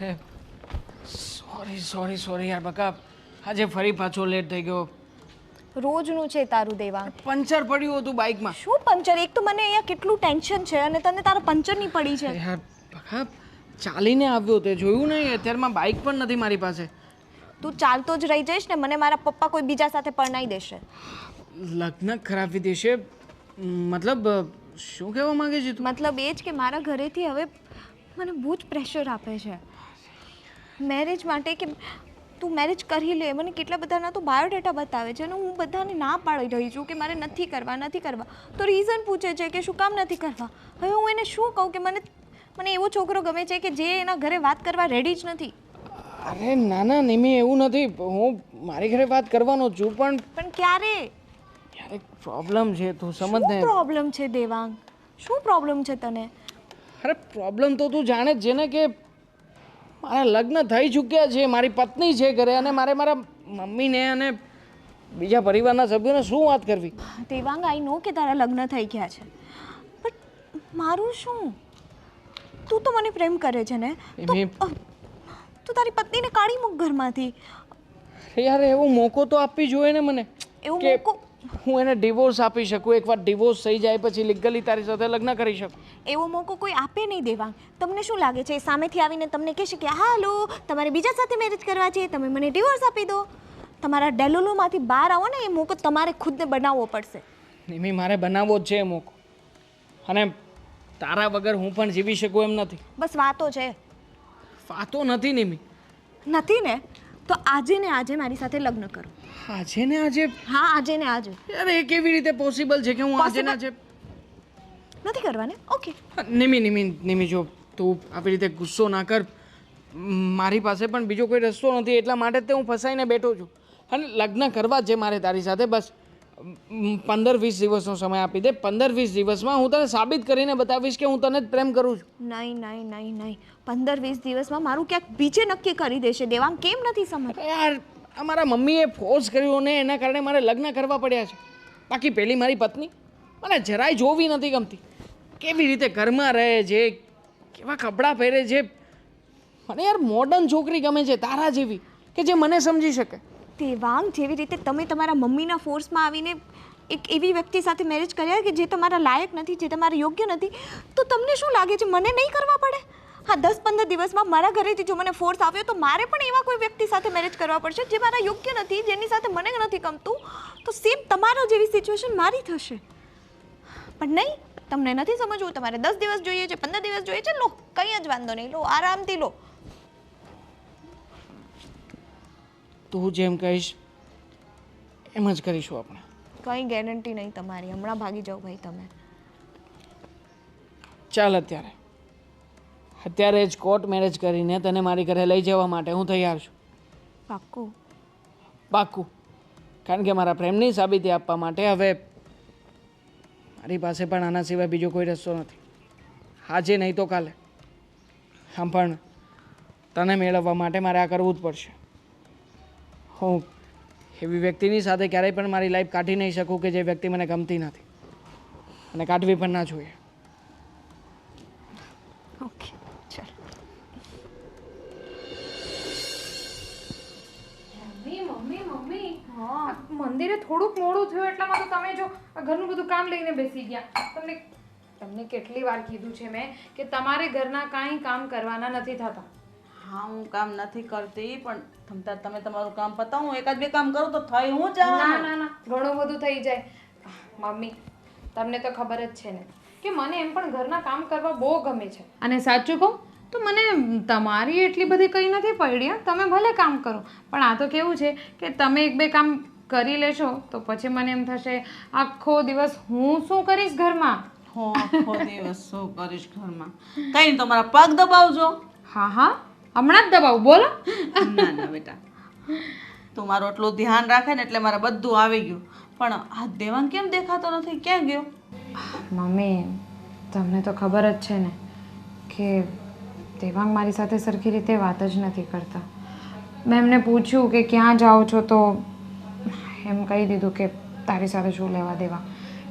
અરે સોરી યાર બકા, આજે ફરી પાછો લેટ થઈ ગયો. રોજનું છે તારું દેવાંગ. પંચર પડ્યું હતું બાઇકમાં. શું પંચર? એક તો મને અહીંયા કેટલું ટેન્શન છે અને તને તારા પંચર નહીં પડી છે. યાર બકા, ચાલીને આવ્યો તે જોયું નહીં? અત્યારમાં બાઇક પણ નથી મારી પાસે. તું ચાલતો જ રહી જઈશ ને મને મારા પપ્પા કોઈ બીજા સાથે પરણાઈ દેશે. લગ્ન કરાવી દેશે? મતલબ શું કહેવા માંગે છે તું? મતલબ એ જ કે મારા ઘરેથી હવે મને બહુ જ પ્રેશર આપે છે મેરેજ માટે, કે તું મેરેજ કરી લે. મને કેટલા બધાના તો બાયોડેટા બતાવે છે અને હું બધાને ના પાડી રહી છું કે મારે નથી કરવા. તો રીઝન પૂછે છે કે શું કામ નથી કરવા. હવે હું એને શું કહું કે મને એવો છોકરો ગમે છે કે જે એના ઘરે વાત કરવા રેડી જ નથી. અરે ના નિમી, એવું નથી. હું મારી ઘરે વાત કરવાનો છું, પણ ક્યારે? યાર એક પ્રોબ્લેમ છે, તું સમજ ને. શું પ્રોબ્લેમ છે દેવાંગ? શું પ્રોબ્લેમ છે તને? અરે પ્રોબ્લેમ તો તું જાણે જ છે ને કે મારા લગ્ન થઈ ચૂક્યા છે, મારી પત્ની છે ઘરે, અને મારે મારા મમ્મીને અને બીજા પરિવારના સભ્યોને શું વાત કરવી? દેવાંગ, આઈ નો કે તારા લગ્ન થઈ ગયા છે, બટ મારું શું? તું તો મને પ્રેમ કરે છે ને, તું તારી પત્નીને કાઢી મૂક ઘરમાંથી. યાર એવો મોકો તો આપવી જોઈએ ને મને, એવું કે મોકો હું એને ડિવોર્સ આપી શકું. એકવાર ડિવોર્સ થઈ જાય પછી લીગલી તારી સાથે લગ્ન કરી શકું. એવો મોકો કોઈ આપે નહીં દેવાંગ. તમને શું લાગે છે સામેથી આવીને તમને કહેશે કે હાલો તમારે બીજા સાથે મેરેજ કરવા છે, તમે મને ડિવોર્સ આપી દો? તમારા ડેલુલુમાંથી બહાર આવો ને, એ મોકો તમારે ખુદને બનાવવો પડશે. નિમી, મારે બનાવવો જ છે એ મોકો, અને તારા વગર હું પણ જીવી શકું એમ નથી. બસ વાતો છે. વાતો નથી નિમી. નથી ને? તો આજે ને આજે મારી સાથે લગ્ન કરો. આજે ને આજે? હા, આજે ને આજે. યાર એ કેવી રીતે પોસિબલ છે કે હું આજે ને આજે? નથી કરવા ને? ઓકે. નિમી જો તું આવી રીતે ગુસ્સો ના કર. મારી પાસે પણ બીજો કોઈ રસ્તો નથી, એટલા માટે જ હું ફસાઈને બેઠો છું. અને લગ્ન કરવા છે મારે તારી સાથે. બસ 15-20 દિવસનો સમય આપી દે. 15-20 દિવસમાં હું તને સાબિત કરીને બતાવીશ કે હું તને જ પ્રેમ કરું છું. નહીં. 15-20 દિવસમાં મારું ક્યાંક બીજે નક્કી કરી દેશે દેવાંગ. કેમ નથી સમજ? યાર અમારા મમ્મીએ ફોર્સ કર્યો ને એના કારણે મારે લગ્ન કરવા પડ્યા છે. બાકી પેલી મારી પત્ની મને જરાય જોવી નથી ગમતી. કેવી રીતે ઘરમાં રહે છે, કેવા કપડાં પહેરે છે. મને યાર મોડર્ન છોકરી ગમે છે, તારા જેવી, કે જે મને સમજી શકે. દેવાંગ, જેવી રીતે તમે તમારા મમ્મીના ફોર્સમાં આવીને એક એવી વ્યક્તિ સાથે મેરેજ કર્યા કે જે તમારા લાયક નથી, જે તમારા યોગ્ય નથી, તો તમને શું લાગે છે મને નહીં કરવા પડે? હા, 10-15 દિવસમાં મારા ઘરેથી જો મને ફોર્સ આવ્યો તો મારે પણ એવા કોઈ વ્યક્તિ સાથે મેરેજ કરવા પડશે જે મારા યોગ્ય નથી, જેની સાથે મને નથી ગમતું. તો સેમ તમારા જેવી સિચ્યુએશન મારી થશે. પણ નહીં, તમને નથી સમજવું. તમારે 10 દિવસ જોઈએ છે, 15 દિવસ જોઈએ છે. લો, કંઈ જ વાંધો નહીં, લો આરામથી લો. તું જેમ કહીશ એમ જ કરીશું આપણે. કંઈ ગેરંટી નહીં તમારી. હમણાં ભાગી જાઓ ભાઈ તમે. ચાલ અત્યારે જ કોર્ટ મેરેજ કરીને તને મારી ઘરે લઈ જવા માટે હું તૈયાર છું. પાક્કું. કારણ કે મારા પ્રેમની સાબિતી આપવા માટે હવે મારી પાસે પણ આના સિવાય બીજો કોઈ રસ્તો નથી. આજે નહીં તો કાલે. આમ પણ તને મેળવવા માટે મારે આ કરવું જ પડશે. હું એવી વ્યક્તિની સાથે ક્યારેય પણ મારી લાઈફ કાઢી નહીં શકું કે જે વ્યક્તિ મને ગમતી નથી, અને કાઢવી પણ ના જોઈએ. ઓકે, ચાલ. મમ્મી હા, મંદિરે થોડુંક મોડું થયું એટલામાં તો તમે જો ઘરનું બધું કામ લઈને બેસી ગયા. તમને કેટલી વાર કીધું છે મેં કે તમારે ઘરના કાંઈ કામ કરવાના નથી થતા. હા, હું કામ નથી કરતી, પણ તમે તમારું કામ પતાવો. હું એકાદ બે કામ કરું તો થઈ હું જવાનું. ના ઘણું બધું થઈ જાય. મમ્મી, તમને તો ખબર જ છે ને કે મને એમ પણ ઘરના કામ કરવા બહુ ગમે છે. અને સાચું કહું તો મને તમારી એટલી બધી કંઈ નથી પડી. તમે ભલે કામ કરો, પણ આ તો કેવું છે કે તમે 1-2 કામ કરી લેશો તો પછી મને એમ થશે આખો દિવસ હું શું કરીશ ઘરમાં. આખો દિવસ શું કરીશ ઘરમાં? કઈ નહીં, તમારા પગ દબાવજો. હા, હમણાં જ દબાવું. બોલો. ના બેટા, તું મારું એટલું ધ્યાન રાખે ને એટલે મારે બધું આવી ગયું. પણ આ દેવાંગ કેમ દેખાતો નથી? ક્યાં ગયો? મમ્મી, તમને તો ખબર જ છે ને કે દેવાંગ મારી સાથે સરખી રીતે વાત જ નથી કરતા. મેં એમને પૂછ્યું કે ક્યાં જાઓ છો તો એમ કહી દીધું કે તારી સાથે શું લેવા દેવા.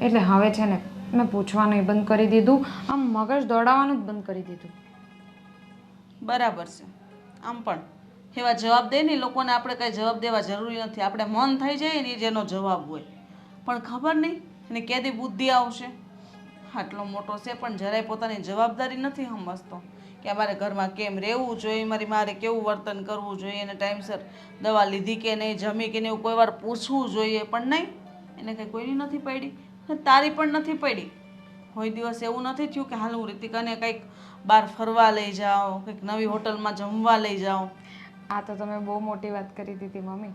એટલે હવે છે ને મેં પૂછવાનું બંધ કરી દીધું, આમ મગજ દોડાવવાનું જ બંધ કરી દીધું. બરાબર છે, આમ પણ એવા જવાબ દે ને એ લોકોને આપણે કંઈ જવાબ દેવા જરૂરી નથી. આપણે મન થઈ જાય ને એ જેનો જવાબ હોય. પણ ખબર નહીં એને કેદી બુદ્ધિ આવશે. આટલો મોટો છે પણ જરાય પોતાની જવાબદારી નથી સમજતો કે અમારે ઘરમાં કેમ રહેવું જોઈએ, મારી મારે કેવું વર્તન કરવું જોઈએ, એને ટાઈમસર દવા લીધી કે નહીં, જમી કે નહીં, એવું કોઈ વાર પૂછવું જોઈએ. પણ નહીં, એને કંઈ કોઈની નથી પડી અને તારી પણ નથી પડી. કોઈ દિવસ એવું નથી થયું કે હાલ હું રીતિકાને કંઈક બહાર ફરવા લઈ જાઓ, કંઈક નવી હોટલમાં જમવા લઈ જાઓ. આ તો તમે બહુ મોટી વાત કરી દીધી મમ્મી.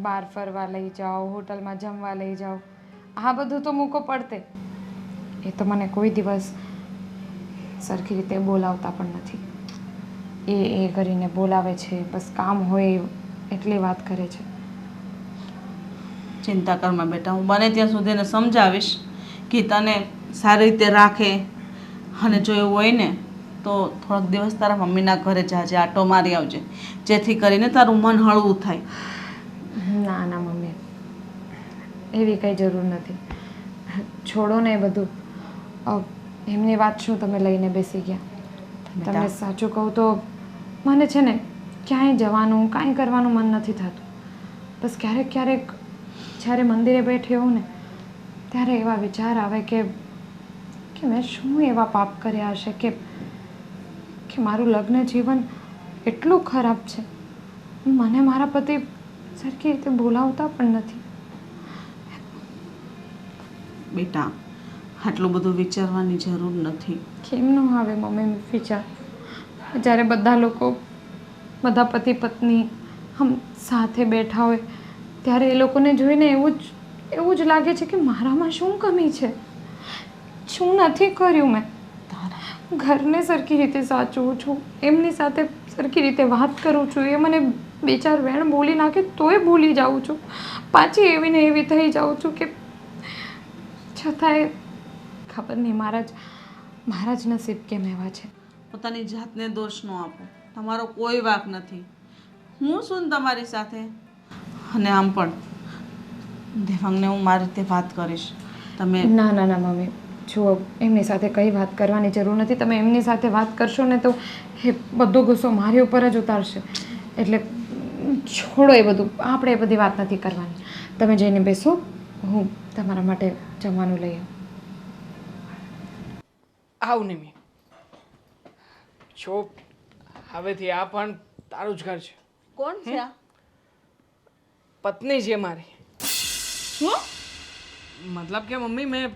બહાર ફરવા લઈ જાઓ, હોટલમાં જમવા લઈ જાઓ, આ બધું તો મૂકો પડતે. એ તો મને કોઈ દિવસ સરખી રીતે બોલાવતા પણ નથી. એ કરીને બોલાવે છે, બસ કામ હોય એટલી વાત કરે છે. ચિંતા કરમાં બેટા, હું બને ત્યાં સુધી એને સમજાવીશ કે તને સારી રીતે રાખે. અને જો એવું હોય ને તો થોડાક દિવસ તારા મમ્મીના ઘરે જાજે, આટો મારી આવજે, જેથી કરીને તારું મન હળવું થાય. ના ના મમ્મી, એવી કંઈ જરૂર નથી. છોડો ને એ બધું. એમની વાત શું તમે લઈને બેસી ગયા? તમને સાચું કહું તો મને છે ને ક્યાંય જવાનું કાંઈ કરવાનું મન નથી થતું. બસ ક્યારેક ક્યારેક જ્યારે મંદિરે બેઠી હોઉં ને ત્યારે એવા વિચાર આવે કે મેં શું એવા પાપ કર્યા હશે કે મારું લગ્ન જીવન એટલું ખરાબ છે. મને મારા પતિ સરખી રીતે બોલાવતા પણ નથી. બેટા, આટલું બધું વિચારવાની જરૂર નથી. કેમ ન આવે મમ્મી વિચાર? જ્યારે બધા લોકો, બધા પતિ પત્ની હમ સાથે બેઠા હોય ત્યારે એ લોકોને જોઈને એવું જ લાગે છે કે મારામાં શું કમી છે, શું નથી કર્યું મેં. ઘરને સરખી રીતે સાચવું છું, એમની સાથે સરખી રીતે વાત કરું છું, એ મને બે ચાર વેણ બોલી નાખે તોય ભૂલી જાઉં છું, પાછી એવી ને એવી થઈ જાઉં છું કે છતાંય ખબર નહીં મારા જ નસીબ કેમ એવા છે. પોતાની જાતને દોષ ન આપો. તમારો કોઈ વાંક નથી. હું શું ને તમારી સાથે. અને આમ પણ દેવાંગને હું મારી રીતે વાત કરીશ. તમે ના ના ના મમ્મી, જુઓ એમની સાથે કંઈ વાત કરવાની જરૂર નથી. તમે એમની સાથે વાત કરશો ને તો એ બધો ગુસ્સો મારી ઉપર જ ઉતારશે. એટલે છોડો એ બધું, આપણે એ બધી વાત નથી કરવાની. તમે જઈને બેસો, હું તમારા માટે જમવાનું લઈ આવું. આવ નિમી. જો હવેથી આ પણ તારું જ ઘર છે. કોણ છે આ? પત્ની છે મારી. શું? મતલબ કે મમ્મી, મેં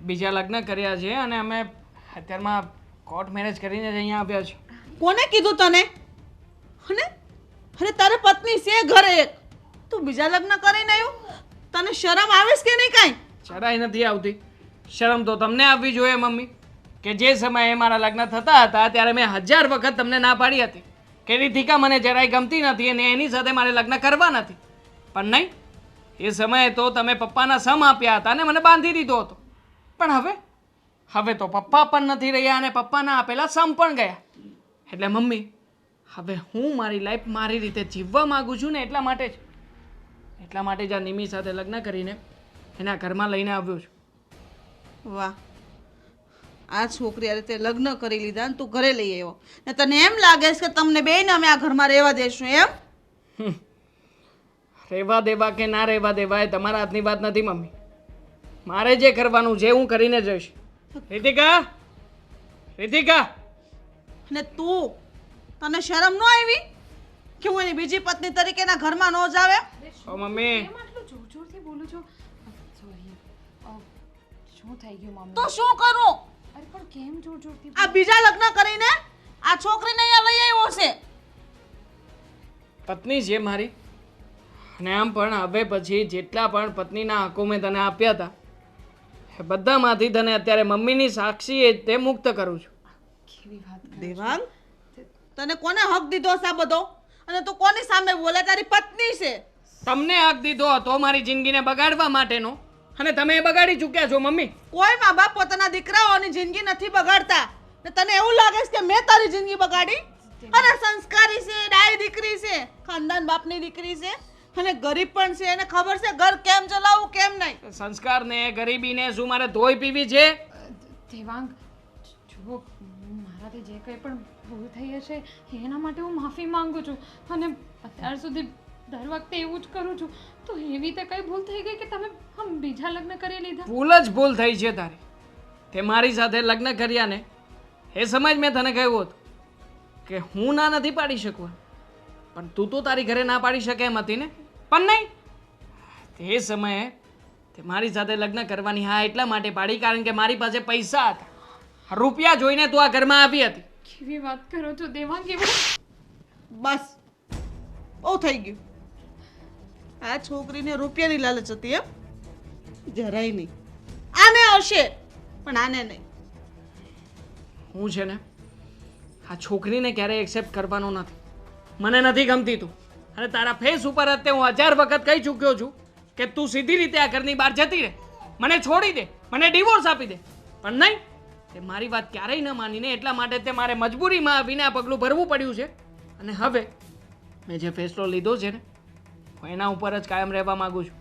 બીજા લગ્ન કર્યા છે અને અમે અત્યારમાં કોર્ટ મેરેજ કરીને જ અહીંયા આવ્યા છે. કોને કીધું તને? અને તારે પત્ની છે ઘરે એક, તું બીજા લગ્ન કરીને આવ્યો? તને શરમ આવે છે કે નહીં કાંઈ? જરાય નથી આવતી. શરમ તો તમને આવવી જોઈએ મમ્મી, કે જે સમયે મારા લગ્ન થતા હતા ત્યારે મેં 1000 વખત તમને ના પાડી હતી કે રીતિકા મને જરાય ગમતી નથી અને એની સાથે મારે લગ્ન કરવા નથી. પણ નહીં, એ સમયે તો તમે પપ્પાના સમ આપ્યા હતા અને મને બાંધી દીધો હતો. પણ હવે તો પપ્પા પણ નથી રહ્યા અને પપ્પાના આપેલા સમ પણ ગયા. એટલે મમ્મી, હવે હું મારી લાઈફ મારી રીતે જીવવા માગું છું ને એટલા માટે જ આ નિમી સાથે લગ્ન કરીને એના ઘરમાં લઈને આવ્યો છું. વાહ, આ છોકરી આ રીતે લગ્ન કરી લીધા ને તું ઘરે લઈ આવ્યો ને તને એમ લાગે છે કે તમને બેયને અમે આ ઘરમાં રહેવા દેશું એમ? રહેવા દેવા કે ના રહેવા દેવા એ તમારા હાથની વાત નથી મમ્મી. મારે જે કરવાનું છે હું કરીને જઈશ. રીતિકા! ને તું, તને શરમ ન આવી કે હું એની બીજી પત્ની તરીકેના ઘરમાં ન જ આવે? ઓ મમ્મી, કેમ આટલું જોર જોરથી બોલું છો? સોરી, શું થઈ ગયું મમ્મી? તો શું કરું? અરે પણ કેમ જોર જોરથી? આ બીજા લગ્ન કરીને આ છોકરીને અહીંયા લઈ આવ્યો છે. પત્ની છે મારી. અને આમ પણ હવે પછી જેટલા પણ પત્નીના હકો મેં તને આપ્યા હતા એ બધામાંથી તને અત્યારે મમ્મીની સાક્ષી તે મુક્ત કરું છું. કેવી વાત કરે? દેવાંગ, તને કોને હક દીધો છે આ બધો? અને તું કોની સામે બોલે? તારી પત્ની છે. તમને હક દીધો હતો મારી જિંદગીને બગાડવા માટેનો અને તમે એ બગાડી ચૂક્યા છો મમ્મી. કોઈ મા બાપ પોતાના દીકરાઓની જિંદગી નથી બગાડતા. ને તને એવું લાગે છે કે મેં તારી જિંદગી બગાડી? અરે સંસ્કારી છે, ડાય દીકરી છે, ખાનદાન બાપની દીકરી છે અને ગરીબ પણ છે. એને ખબર છે ઘર કેમ ચલાવવું કેમ નહીં. સંસ્કારને ગરીબીને શું મારે ધોઈ પીવી છે? દેવાંગ, જુઓ મારાથી જે કંઈ પણ ભૂલ થઈ હશે એના માટે હું માફી માંગુ છું. અને અત્યાર સુધી દર વખતે એવું જ કરું છું, તો એવી રીતે કઈ ભૂલ થઈ ગઈ કે તમે બીજા લગ્ન કરી લીધા? ભૂલ જ ભૂલ થઈ છે તારી. તે મારી સાથે લગ્ન કર્યા ને એ સમય જ મેં તને કહ્યું હતું કે હું ના નથી પાડી શકવા, પણ તું તો તારી ઘરે ના પાડી શકે એમ હતી ને. પણ નહીં, તે સમયે તે મારી સાથે લગ્ન કરવાની હા એટલા માટે પાડી કારણ કે મારી પાસે પૈસા હતા. રૂપિયા જોઈને તું આ ઘરમાં આવી હતી. કેવી વાત કરો છો દેવાંગી? બસ બહુ થઈ ગયું. આ છોકરીને રૂપિયાની લાલચ હતી એમ? જરાય નહીં. આને હશે પણ આને નહીં. હું છે ને આ છોકરીને ક્યારેય એક્સેપ્ટ કરવાનો નથી. મને નથી ગમતી તું. અને તારા ફેસ ઉપર જ તે હું 1000 વખત કહી ચૂક્યો છું કે તું સીધી રીતે આ ઘરની બહાર જતી રહે, મને છોડી દે, મને ડિવોર્સ આપી દે. પણ નહીં, તે મારી વાત ક્યારેય ન માનીને એટલા માટે તે મારે મજબૂરીમાં આવીને આ પગલું ભરવું પડ્યું છે. અને હવે મેં જે ફેસલો લીધો છે ને હું એના ઉપર જ કાયમ રહેવા માંગુ છું.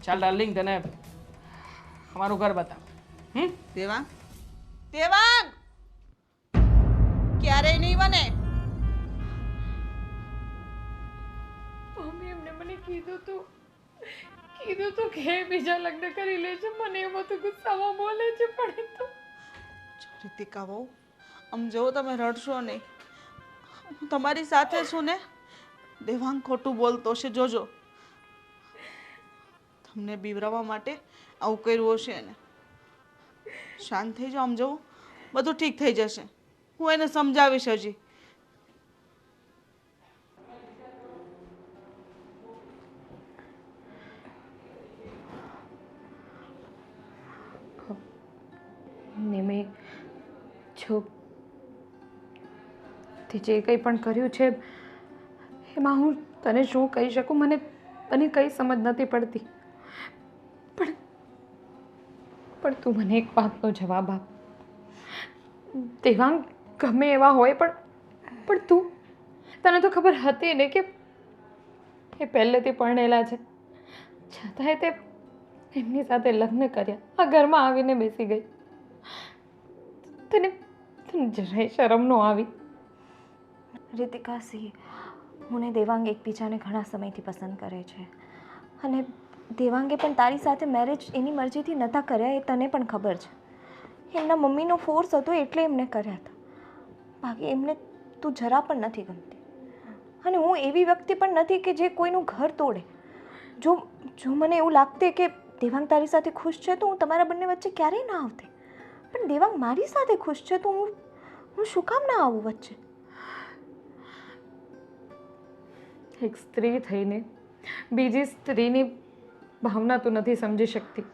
ચાલ ડાર્લિંગ, તને અમારું ઘર બતાવ. દેવાંગ, દેવાંગ ક્યારેય નહીં બને. મમ્મી એમને મને કીધું તું કે બીજા લગ્ન કરી લે છે. મને એમ હતું ગુસ્સામાં બોલે છે, પણ એ તો રીતિકા બહુ આમ જો તમે રડશો નહીં. હું તમારી સાથે છું ને. દેવાંગ ખોટું બોલતો છે, જોજો. તમને બીવરાવવા માટે આવું કર્યું હશે ને. શાંત થઈ જાઓ, આમ જવું બધું ઠીક થઈ જશે. હું એને સમજાવીશ હજી. ને મેં જો તે જે કંઈ પણ કર્યું છે એમાં હું તને શું કહી શકું? મને કંઈ સમજ નથી પડતી. પણ તું મને એક વાતનો જવાબ આપ. દેવાંગ ગમે એવા હોય પણ તને તો ખબર હતી ને કે એ પહેલેથી પરણેલા છે, છતાંય તે એમની સાથે લગ્ન કર્યા, આ ઘરમાં આવીને બેસી ગઈ. તને જરાય શરમ ન આવી? રીતિકા સિંહ, હું ને દેવાંગ એકબીજાને ઘણા સમયથી પસંદ કરે છે અને દેવાંગે પણ તારી સાથે મેરેજ એની મરજીથી નહોતા કર્યા, એ તને પણ ખબર છે. એમના મમ્મીનો ફોર્સ હતો એટલે એમને કર્યા હતા. બાકી એમને તું જરા પણ નથી ગમતી અને હું એવી વ્યક્તિ પણ નથી કે જે કોઈનું ઘર તોડે. જો મને એવું લાગતે કે દેવાંગ તારી સાથે ખુશ છે તો હું તમારા બંને વચ્ચે ક્યારેય ના આવતી. પણ દેવાંગ મારી સાથે ખુશ છે તો હું શું કામ ના આવું વચ્ચે? એક સ્ત્રી થઈને બીજી સ્ત્રીની ભાવના તું નથી સમજી શકતી.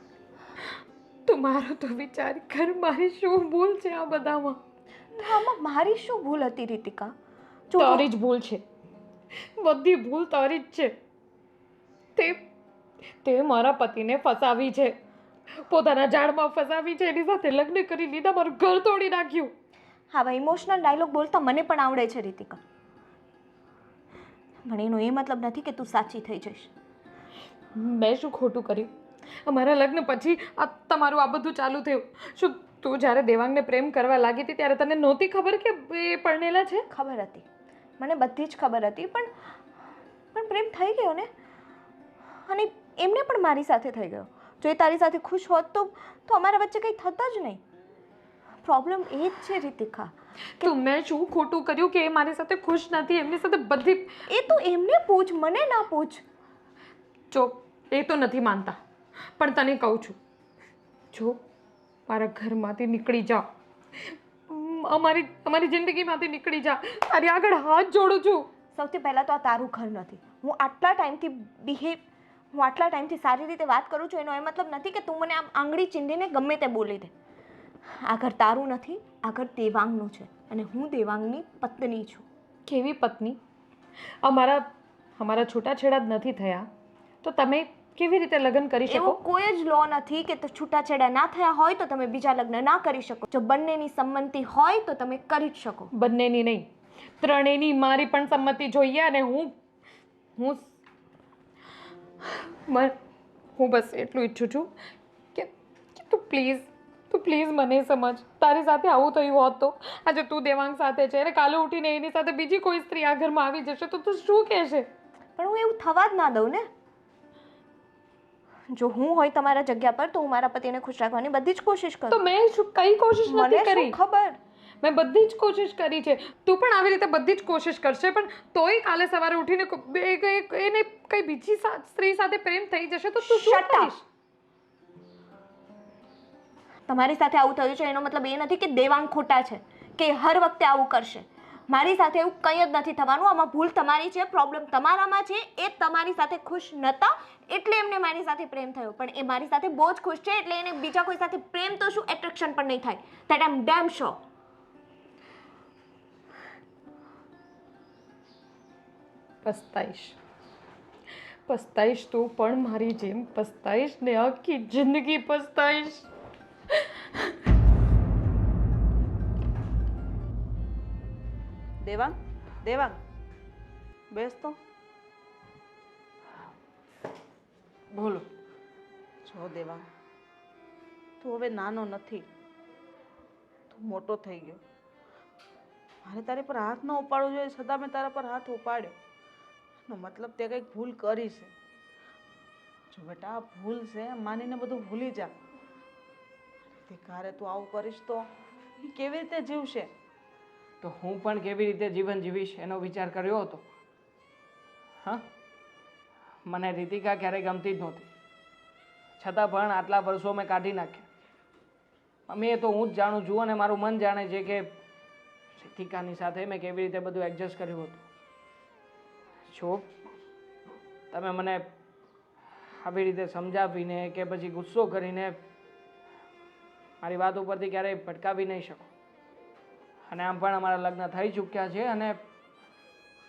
તું મારો તો વિચાર કર, મારી શું ભૂલ છે આ બધામાં? આમાં મારી શું ભૂલ હતી રીતિકા? તારી જ ભૂલ છે, બધી ભૂલ તારી જ છે. તે મારા પતિને ફસાવી છે, પોતાના જાળમાં ફસાવી છે, એની સાથે લગ્ન કરી લીધા, મારું ઘર તોડી નાખ્યું. હા, ઇમોશનલ ડાયલોગ બોલતા મને પણ આવડે છે રીતિકા, પણ એનો એ મતલબ નથી કે તું સાચી થઈ જઈશ. મેં શું ખોટું કર્યું? અમારા લગ્ન પછી આ તમારું આ બધું ચાલુ થયું. શું તું જ્યારે દેવાંગને પ્રેમ કરવા લાગી હતી ત્યારે તને નહોતી ખબર કે એ પરણેલા છે? ખબર હતી, મને બધી જ ખબર હતી, પણ પ્રેમ થઈ ગયો ને, અને એમને પણ મારી સાથે થઈ ગયો. જો એ તારી સાથે ખુશ હોત તો અમારા વચ્ચે કંઈ થત જ નહીં. પ્રોબ્લેમ એ જ છે રીતિકા. તું મેં શું ખોટું કર્યું કે એ મારી સાથે ખુશ નથી? એમની સાથે બધી એ તું એમને પૂછ, મને ના પૂછ. જો એ તો નથી માનતા, પણ તને કહું છું, જો મારા ઘરમાંથી નીકળી જા, અમારી જિંદગીમાંથી નીકળી જા, તારી આગળ હાથ જોડું છું. સૌથી પહેલાં તો આ તારું ઘર નથી. હું આટલા ટાઈમથી સારી રીતે વાત કરું છું, એનો એ મતલબ નથી કે તું મને આમ આંગળી ચીંધીને ગમે તે બોલી દે. આ ઘર તારું નથી, આ ઘર દેવાંગનું છે અને હું દેવાંગની પત્ની છું. કેવી પત્ની? અમારા છૂટાછેડા જ નથી થયા તો તમે કેવી રીતે લગ્ન કરી શકો? એવો કોઈ જ લો નથી કે છૂટાછેડા ના થયા હોય તો તમે બીજા લગ્ન ના કરી શકો. જો બંનેની સંમતિ હોય તો તમે કરી જ શકો. બંનેની નહીં, ત્રણેયની મારી પણ સંમતિ જોઈએ. અને હું બસ એટલું ઈચ્છું છું કે તું પ્લીઝ તું પ્લીઝ મને સમજ. તારી સાથે આવું થયું હોત તો આજે તું દેવાંગ સાથે છે અને કાલે ઉઠીને એની સાથે બીજી કોઈ સ્ત્રી આ ઘરમાં આવી જશે તો તું શું કહેશે? પણ હું એવું થવા જ ના દઉં ને. જો હું હોય તમારા જગ્યા પર તો હું મારા પતિને ખુશ રાખવાની બધી જ કોશિશ કરું. તો મેં શું કઈ કોશિશ મને નથી શું કરી? ખબર? મેં બધી જ કોશિશ કરી છે. તું પણ આવી રીતે બધી જ કોશિશ કરશે પણ તોય કાલે સવારે ઉઠીને એને કઈ બીજી સ્ત્રી સાથે પ્રેમ થઈ જશે તો તું શું Shut up. કરીશ? તમારી સાથે આવું થયું છે એનો મતલબ એ નથી કે દેવાંગ ખોટા છે કે હર વખતે આવું કરશે. મારી સાથે એવું કંઈ જ નથી થવાનું. આમાં ભૂલ તમારી છે, પ્રોબ્લેમ તમારામાં છે. એ તમારી સાથે ખુશ નહોતા એટલે એમને મારી સાથે પ્રેમ થયો, પણ એ મારી સાથે બહુ જ ખુશ છે એટલે એને બીજા કોઈ સાથે પ્રેમ તો શું એટ્રેક્શન પણ નહીં થાય. That I am damn sure. પસ્તાઈશ તું પણ મારી જેમ પસ્તાઈશ ને આખી જિંદગી પસ્તાઈશ. દેવાંગ, દેવાંગ, બેસ તો. બોલો. જો દેવાંગ, તું હવે નાનો નથી, તું મોટો થઈ ગયો. મારે તારી પર હાથ ન ઉપાડવો જોઈએ છતાં મેં તારા પર હાથ ઉપાડ્યો. એનો મતલબ તે કંઈક ભૂલ કરી છે. જો બેટા આ ભૂલ છે માનીને બધું ભૂલી જા. તે કારે તું આવું કરીશ તો એ કેવી રીતે જીવશે? તો હું પણ કેવી રીતે જીવન જીવીશ એનો વિચાર કર્યો હતો. હા, મને રીતિકા ક્યારેય ગમતી જ નહોતી, છતાં પણ આટલા વર્ષો મેં કાઢી નાખ્યા. મમ્મી, એ તો હું જ જાણું છું અને મારું મન જાણે છે કે રીતિકાની સાથે મેં કેવી રીતે બધું એડજસ્ટ કર્યું હતું. જો તમે મને આવી રીતે સમજાવીને કે પછી ગુસ્સો કરીને મારી વાત ઉપરથી ક્યારેય ભટકાવી નહીં શકો. અને આમ પણ અમારા લગ્ન થઈ ચૂક્યા છે અને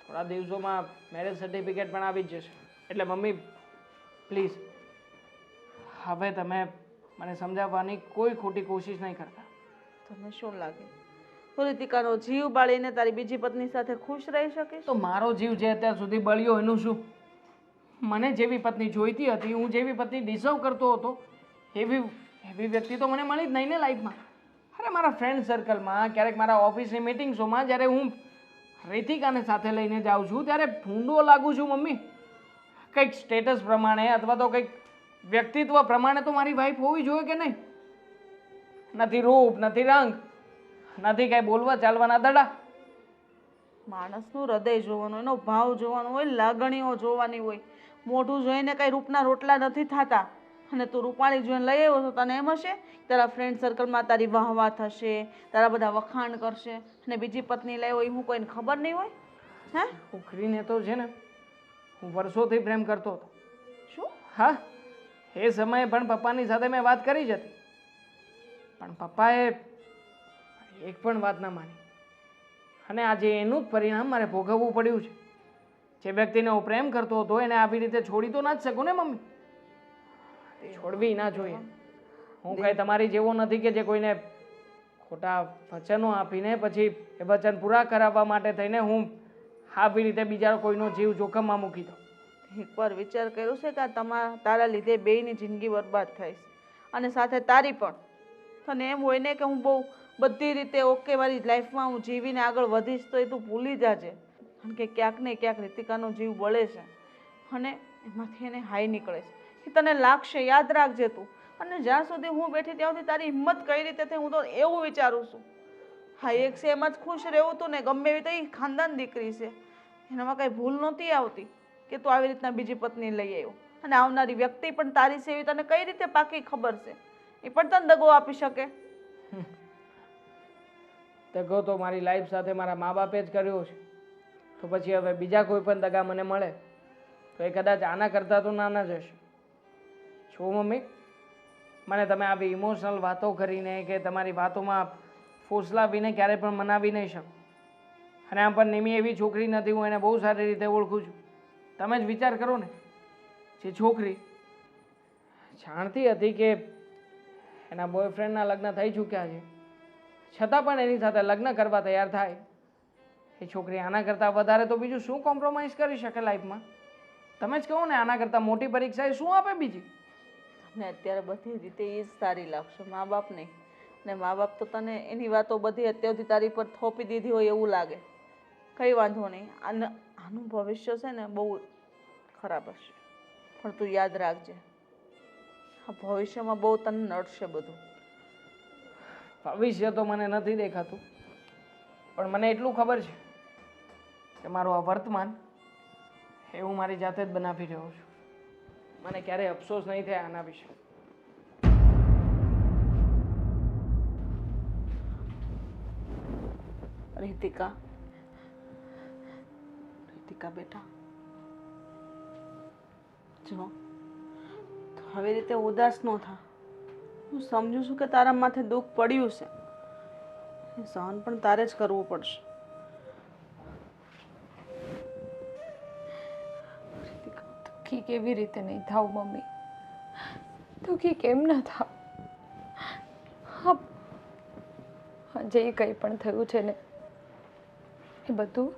થોડા દિવસોમાં મેરેજ સર્ટિફિકેટ પણ આવી જ જશે. એટલે મમ્મી પ્લીઝ હવે તમે મને સમજાવવાની કોઈ ખોટી કોશિશ નહીં કરતા. તને શું લાગે તું રીતિકાનો જીવ બાળીને તારી બીજી પત્ની સાથે ખુશ રહી શકીશ? તો મારો જીવ જે અત્યાર સુધી બળ્યો એનું શું? મને જેવી પત્ની જોઈતી હતી, હું જેવી પત્ની ડિઝર્વ કરતો હતો એવી વ્યક્તિ તો મને મળી જ નહીં ને લાઈફમાં. અરે મારા ફ્રેન્ડ સર્કલમાં, ક્યારેક મારા ઓફિસની મિટિંગ્સોમાં જ્યારે હું રીતિકાને સાથે લઈને જાઉં છું ત્યારે ભૂંડો લાગુ છું મમ્મી. કંઈક સ્ટેટસ પ્રમાણે અથવા તો કંઈક વ્યક્તિત્વ પ્રમાણે તો મારી વાઈફ હોવી જોઈએ કે નહીં? નથી રૂપ, નથી રંગ, નથી કાંઈ બોલવા ચાલવાના દડા. માણસનું હૃદય જોવાનું, એનો ભાવ જોવાનો હોય, લાગણીઓ જોવાની હોય. મોઢું જોઈને કઈ રૂપના રોટલા નથી થતા. અને તું રૂપાળી જોઈને લઈ આવ્યો છો, તને એમ હશે તારા ફ્રેન્ડ સર્કલમાં તારી વાહવા થશે, તારા બધા વખાણ કરશે અને બીજી પત્ની લાવ્યો એ હું કોઈને ખબર નહીં હોય? હે, છોકરીને તો છે ને હું વર્ષોથી પ્રેમ કરતો હતો. શું? હા, એ સમયે પણ પપ્પાની સાથે મેં વાત કરી જ હતી, પણ પપ્પાએ એક પણ વાત ના માની અને આજે એનું જ પરિણામ મારે ભોગવવું પડ્યું છે. જે વ્યક્તિને હું પ્રેમ કરતો હતો એને આવી રીતે છોડી તો ના જ શકું ને મમ્મી. છોડવી ના જોઈએ. હું કઈ તમારી જેવો નથી કે જે કોઈને ખોટા વચનો આપીને પછી એ વચન પૂરા કરાવવા માટે થઈને હું આવી રીતે બીજા કોઈનો જીવ જોખમમાં મૂકી દઉં. એકવાર વિચાર કર્યો છે કે તારા લીધે બેયની જિંદગી બરબાદ થાય છે અને સાથે તારી પણ. તને એમ હોય ને કે હું બહુ બધી રીતે ઓકે મારી લાઈફમાં હું જીવીને આગળ વધીશ તો એ તું ભૂલી જાજે. કારણ કે ક્યાંક ને ક્યાંક રીતિકાનો જીવ બળે છે અને એમાંથી એને હાઈ નીકળે છે. એ તને લાગશે, યાદ રાખજે તું. અને જ્યાં સુધી હું બેઠી ત્યાં સુધી તારી હિંમત કઈ રીતે થઈ હું તો એવું વિચારું છું. હા, એક છે એમાં જ ખુશ રહેવું હતું ને, ગમે એવી તો એ ખાનદાન દીકરી છે, એનામાં કઈ ભૂલ નહોતી આવતી કે તું આવી રીતના બીજી પત્ની લઈ આવ્યો. અને આવનારી વ્યક્તિ પણ તારી છે એવી તને કઈ રીતે પાકી ખબર છે? એ પણ તને દગો આપી શકે. દગો તો મારી લાઈફ સાથે મારા મા બાપે જ કર્યો છે, તો પછી હવે બીજા કોઈ પણ દગા મને મળે તો એ કદાચ આના કરતાં તો નાના જ હશે. છો મમ્મી, મને તમે આવી ઇમોશનલ વાતો કરીને કે તમારી વાતોમાં ફોસલાવીને ક્યારેય પણ મનાવી નહીં શકો. અને આમ પણ નિમી એવી છોકરી નથી, હું એને બહુ સારી રીતે ઓળખું છું. તમે જ વિચાર કરો ને, જે છોકરી જાણતી હતી કે એના બોયફ્રેન્ડના લગ્ન થઈ ચૂક્યા છે છતાં પણ એની સાથે લગ્ન કરવા તૈયાર થાય, એ છોકરી આના કરતાં વધારે તો બીજું શું કોમ્પ્રોમાઇઝ કરી શકે લાઈફમાં? તમે જ કહો ને, આના કરતાં મોટી પરીક્ષા એ શું આપે બીજી? તમને અત્યારે બધી રીતે એ જ સારી લાગશે, મા બાપ નહીં. ને મા બાપ તો તને એની વાતો બધી અત્યાર સુધી તારી પર થોપી દીધી હોય એવું લાગે. કંઈ વાંધો નહીં, આનું ભવિષ્ય છે ને બહુ ખરાબ હશે, પણ તું યાદ રાખજે આ ભવિષ્યમાં બહુ તને નડશે બધું. ભવિષ્ય તો મને નથી દેખાતું, પણ મને એટલું ખબર છે કે મારું આ વર્તમાન એ હું મારી જાતે જ બનાવી રહ્યો છું. મને ક્યારેય અફસોસ નહીં થાય આના વિશે. રીતિકા, રીતિકા બેટા, જો તું આવી રીતે ઉદાસ ન થા. હું સમજુ છું કે તારા માથે દુઃખ પડ્યું છે, એ સહન પણ તારે જ કરવું પડશે. દુઃખી કેવી રીતે નહીં થાવ મમ્મી? દુઃખી કેમ ના થાવ? હા, જે કંઈ પણ થયું છે ને એ બધું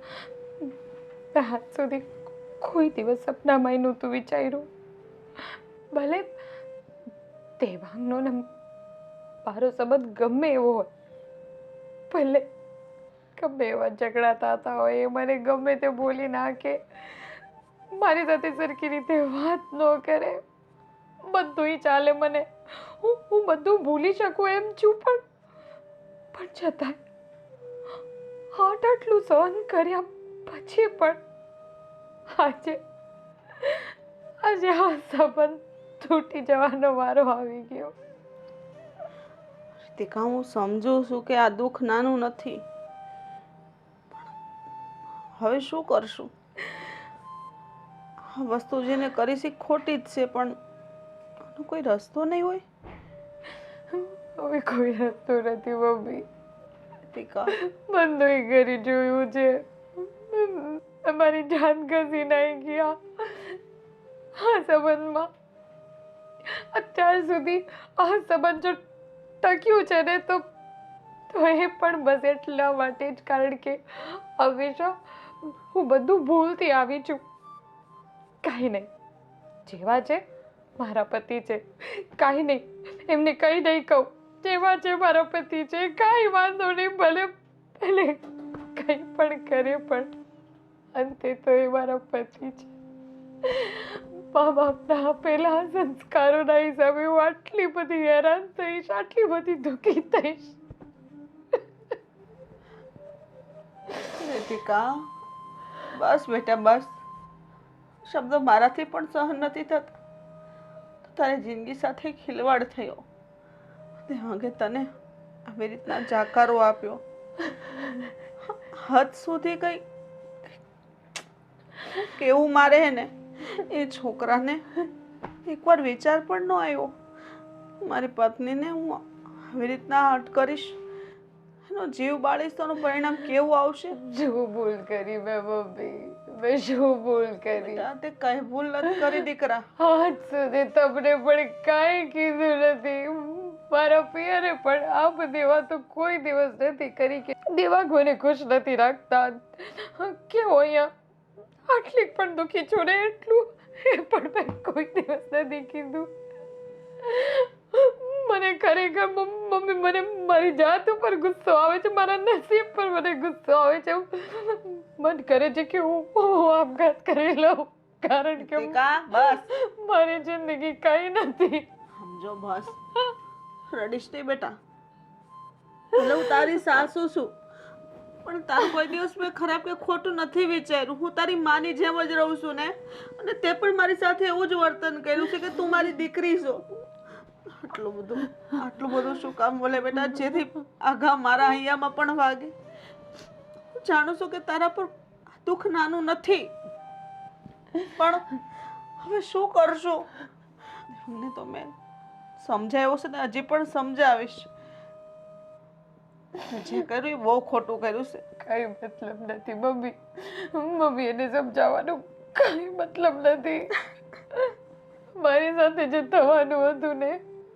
મેં આજ સુધી કોઈ દિવસ સપનામાં નહોતું વિચાર્યું. ભલે દેવાંગનો ને મારો સંબંધ ગમે એવો હોય, ભલે ગમે એવા ઝઘડા થતા હોય, એ મને ગમે તે બોલી નાખે, મારી સાથે સરખી રીતે વાત ન કરે, બધુંય ચાલે મને, હું બધું ભૂલી શકું એમ છું, પણ છતાંય આટલું સહન કર્યા પછી પણ આજે આ સંબંધ તૂટી જવાનો વારો આવી ગયો. રીતિકા, હું સમજુ છું કે આ દુઃખ નાનું નથી, હવે શું કરશું? આ વસ્તુ જેને કરી છે ખોટી જ છે, પણ આનો કોઈ રસ્તો નહીં હોય. હવે કોઈ રસ્તો નથી મમ્મી. રીતિકા, બંધોઈ કરી જોયું છે, અમારી જાન ઘસી નાઈ ગયા આ સંબંધમાં. અત્યાર સુધી આ સંબંધ જો ટક્યું છે ને તો એ પણ બસ એટલા માટે જ, કારણ કે હંમેશા હું બધું ભૂલતી આવી છું. કાંઈ નહીં, જેવા છે મારા પતિ છે, કાંઈ નહીં, એમને કંઈ નહીં કહું, જેવા છે મારા પતિ છે, કાંઈ વાંધો નહીં, ભલે ભલે કંઈ પણ કરે, પણ અંતે તો એ મારા પતિ છે. મા બાપના આપેલા સંસ્કારોના હિસાબે હું આટલી બધી હેરાન થઈશ, આટલી બધી દુઃખી થઈશ. રીતિકા, બસ બેટા બસ. શબ્દો મારાથી પણ સહન નથી થતા. તારી જિંદગી સાથે ખિલવાડ થયો, દેવાંગે તને આવી રીતના જાકારો આપ્યો, હદ સુધી કઈ કેવું મારે હે ને એ છોકરાને એકવાર વિચાર પણ ન આવ્યો. મારી પત્નીને હું આવી રીતના હટ કરીશ, એનો જીવ બાળીશ તો એનું પરિણામ કેવું આવશે? શું ભૂલ કરી મેં મમ્મી? મેં શું ભૂલ કરી? બેટા, તે કઈ ભૂલ નથી કરી દીકરા. આજ સુધી તમને પણ કાંઈ કીધું નથી. મારા પિયરે પણ આ બધી વાતો કોઈ દિવસ નથી કરી કે દેવાંગ મને ખુશ નથી રાખતા, કેવો અહીંયા આટલી પણ દુઃખી છું ને એટલું એ પણ મેં કોઈ દિવસ નથી કીધું. મને ખરેખર મમ્મી, મને મારી જાત ઉપર ગુસ્સો આવે છે, મારા નસીબ પર મને ગુસ્સો આવે છે. મન કરે છે કે હું આપઘાત કરી લઉં, કારણ કે બસ મારી જિંદગી કઈ નથી. સમજો, બસ રડીશ નહીં બેટા. ભલે હું તારી સાસુ છું, પણ તારું કોઈ દિવસ મેં ખરાબ કે ખોટું નથી વિચાર્યું. હું તારી માની જેમ જ રહું છું ને, અને તે પણ મારી સાથે એવું જ વર્તન કર્યું છે કે તું મારી દીકરી છો. આટલું બધું શું કામ બોલે બેટા, જેથી આઘા મારા અહીંયામાં પણ વાગે. હું જાણું છું કે તારા પર દુઃખ નાનું નથી, પણ હવે શું કરશું? એમને તો મેં સમજાવ્યો છે ને હજી પણ સમજાવીશ. જે કર્યું એ બહુ ખોટું કર્યું છે. કઈ મતલબ નથી મમ્મી, મમ્મી એને સમજાવવાનો કઈ મતલબ નથી. મારી સાથે જે થવાનું હતું ને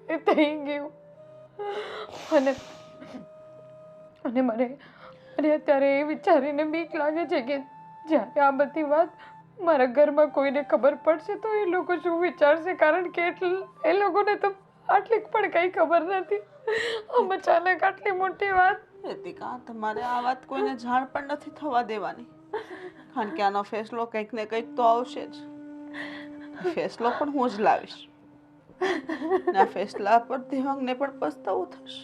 એ થઈ ગયું, અને મને અત્યારે એ વિચારીને બીક લાગે છે કે જ્યારે આ બધી વાત મારા ઘરમાં કોઈને ખબર પડશે તો એ લોકો શું વિચારશે, કારણ કે એ લોકોને તો આટલી પણ કંઈ ખબર નથી. આમ અચાનક આટલી મોટી વાત. રીતિકા, તમારે આ વાત કોઈને જાણ પણ નથી થવા દેવાની, કારણ કે આનો ફેસલો કંઈક ને કંઈક તો આવશે જ. ફેસલો પણ હું જ લાવીશ. ને આ ફેસલા પર દેવાંગને પણ પસ્તાવું થશે.